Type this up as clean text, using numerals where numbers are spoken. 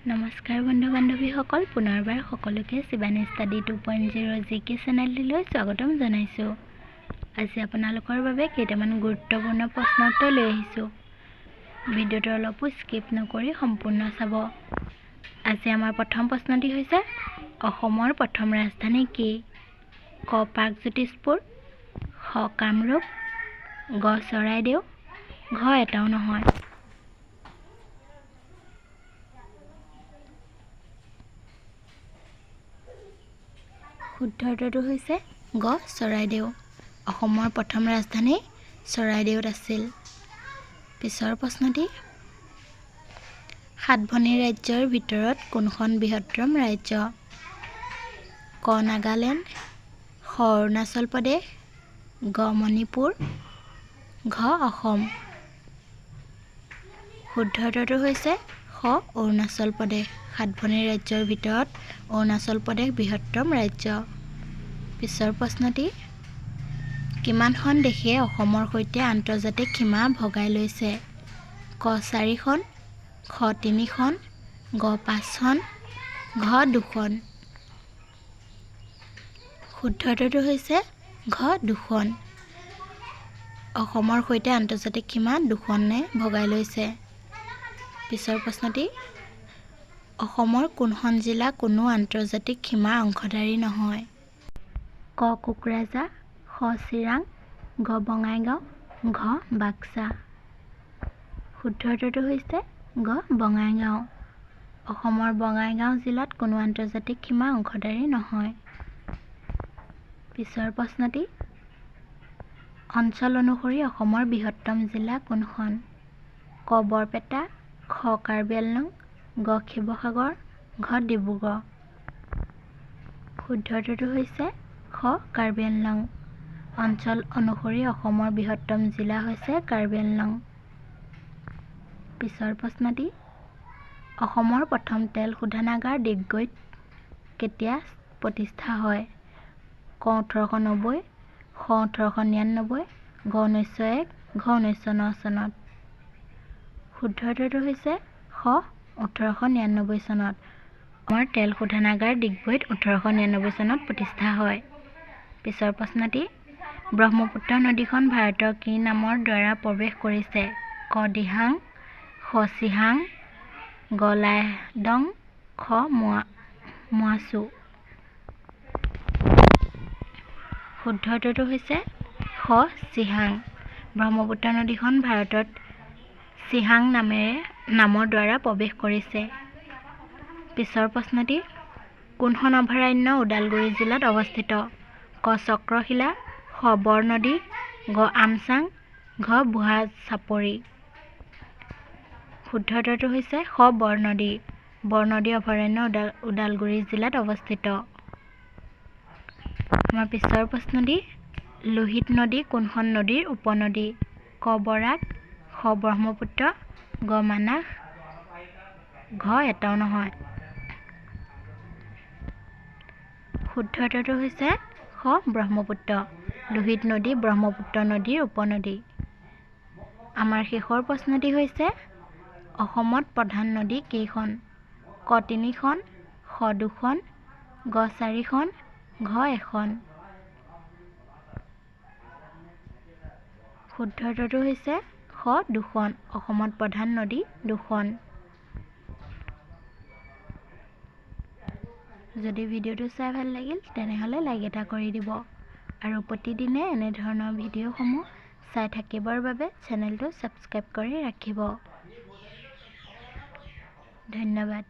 নমস্কাৰ বন্ধু বান্ধৱীসকল, পুনৰবাৰ সকলোকে শিৱানী ষ্টাডি 2.0 জিকে চেনেললৈ স্বাগতম জনাইছোঁ। আজি আপোনালোকৰ বাবে কেইটামান গুৰুত্বপূৰ্ণ প্ৰশ্ন উত্তৰ লৈ আহিছোঁ। ভিডিঅ'টো অলপো স্কিপ নকৰি সম্পূৰ্ণ চাব। আজি আমাৰ প্ৰথম প্ৰশ্নটি হৈছে, অসমৰ প্ৰথম ৰাজধানী কি? ক প্ৰাগজ্যোতিষপুৰ, খ কামৰূপ, গ চৰাইদেউ, ঘ এটাও নহয়। শুদ্ধ উত্তৰটো হৈছে গ চৰাইদেউ। অসমৰ প্ৰথম ৰাজধানী চৰাইদেউত আছিল। পিছৰ প্ৰশ্নটি, সাতভনী ৰাজ্যৰ ভিতৰত কোনখন বৃহত্তম ৰাজ্য? ক নাগালেণ্ড, খ অৰুণাচল প্ৰদেশ, গ মণিপুৰ, ঘ অসম। শুদ্ধ উত্তৰটো হৈছে খ অৰুণাচল প্ৰদেশ। সাতভনী ৰাজ্যৰ ভিতৰত অৰুণাচল প্ৰদেশ বৃহত্তম ৰাজ্য। পিছৰ প্ৰশ্নটি, কিমানখন দেশে অসমৰ সৈতে আন্তৰ্জাতিক সীমা ভগাই লৈছে? ক 4খন, খ 3খন, গ 5খন, ঘ 2খন। শুদ্ধ উত্তৰটো হৈছে ঘ 2খন। অসমৰ সৈতে আন্তৰ্জাতিক সীমা 2খনে ভগাই লৈছে। পিছৰ প্ৰশ্নটি, অসমৰ কোনখন জিলা কোনো আন্তৰ্জাতিক সীমা অংশধাৰী নহয়? ক কোকৰাঝাৰ, খ চিৰাং, গ বঙাইগাঁও, ঘ বাক্সা। শুদ্ধ উত্তৰটো হৈছে গ বঙাইগাঁও। অসমৰ বঙাইগাঁও জিলাত কোনো আন্তৰ্জাতিক সীমা অংশধাৰী নহয়। পিছৰ প্ৰশ্নটি, অঞ্চল অনুসৰি অসমৰ বৃহত্তম জিলা কোনখন? ক বৰপেটা, খ কাৰ্বি আংলং, গ শিৱসাগৰ, ঘ ডিব্ৰুগড়। শুদ্ধ উত্তৰটো হৈছে খ কাৰ্বি আংলং। অঞ্চল অনুসৰি অসমৰ বৃহত্তম জিলা হৈছে কাৰ্বি আংলং। পিছৰ প্ৰশ্নটি, অসমৰ প্ৰথম তেল শোধনাগাৰ ডিগবৈত কেতিয়া প্ৰতিষ্ঠা হয়? ক 1890, খ 1899, গ 1901, ঘ 1909 চনত। শুদ্ধ উত্তৰটো হৈছে খ 1899 চনত। অসমৰ তেল শোধনাগাৰ ডিগবৈত 1899 চনত প্ৰতিষ্ঠা হয়। পিছৰ প্ৰশ্নটি, ব্ৰহ্মপুত্ৰ নদীখন ভাৰতৰ কি নামৰ দ্বাৰা প্ৰৱেশ কৰিছে? ক দিহাং, খ চিহাং, গ লাইডং, খ মোৱাচু। শুদ্ধ উত্তৰটো হৈছে খ চিহাং। ব্ৰহ্মপুত্ৰ নদীখন ভাৰতত চিহাং নামৰ দ্বাৰা প্ৰৱেশ কৰিছে। পিছৰ প্ৰশ্নটি, কোনখন অভয়াৰণ্য ওদালগুৰি জিলাত অৱস্থিত? ক চক্ৰশিলা, খ বৰনদী, গ আমচাং, ঘ বুঢ়া চাপৰি। শুদ্ধ উত্তৰটো হৈছে খ বৰনদী। বৰনদী অভয়াৰণ্য ওদালগুৰি জিলাত অৱস্থিত। আমাৰ পিছৰ প্ৰশ্নটি, লোহিত নদী কোনখন নদীৰ উপনদী? ক বৰাক, খ ব্ৰহ্মপুত্ৰ, গ মানাহ, ঘ এটাও নহয়। শুদ্ধ উত্তৰটো হৈছে খ ব্ৰহ্মপুত্ৰ। লোহিত নদী ব্ৰহ্মপুত্ৰ নদীৰ উপনদী। আমাৰ শেষৰ প্ৰশ্নটি হৈছে, অসমত প্ৰধান নদী কেইখন? ক 3খন, খ 2খন, গ 4খন, ঘ 1খন। শুদ্ধ উত্তৰটো হৈছে খ 2খন। অসমত প্ৰধান নদী 2খন। যদি ভিডিঅ'টো চাই ভাল লাগিল তেনেহ'লে লাইক এটা কৰি দিব আৰু প্ৰতিদিনে এনেধৰণৰ ভিডিঅ'সমূহ চাই থাকিবৰ বাবে চেনেলটো ছাবস্ক্ৰাইব কৰি ৰাখিব। ধন্যবাদ।